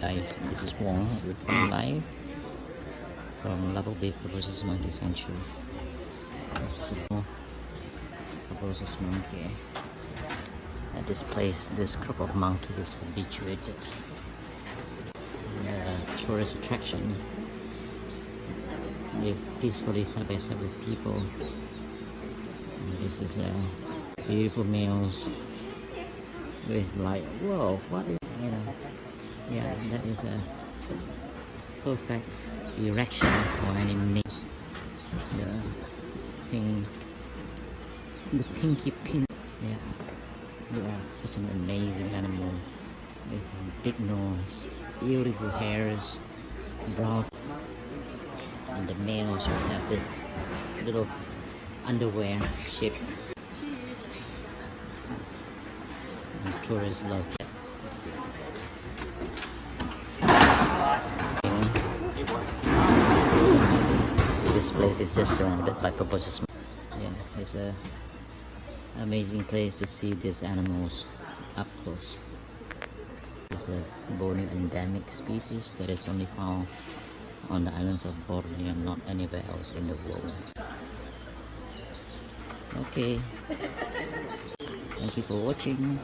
guys, this is Wong reporting live from Level B Proboscis Monkey Sanctuary. This is a proboscis monkey. At this place, this group of monkeys is habituated. Tourist attraction. They peacefully side by side with people. And this is beautiful males with like, whoa, what is, yeah, that is a perfect erection for any males. The pinky pink, yeah, such an amazing animal with big nose, beautiful hairs, brown, and the males will have this little underwear shape. And tourists love it. This place is just surrounded by proboscis. Yeah, it's a amazing place to see these animals up close. It's a Borneo endemic species that is only found on the islands of Borneo, not anywhere else in the world. Okay, thank you for watching.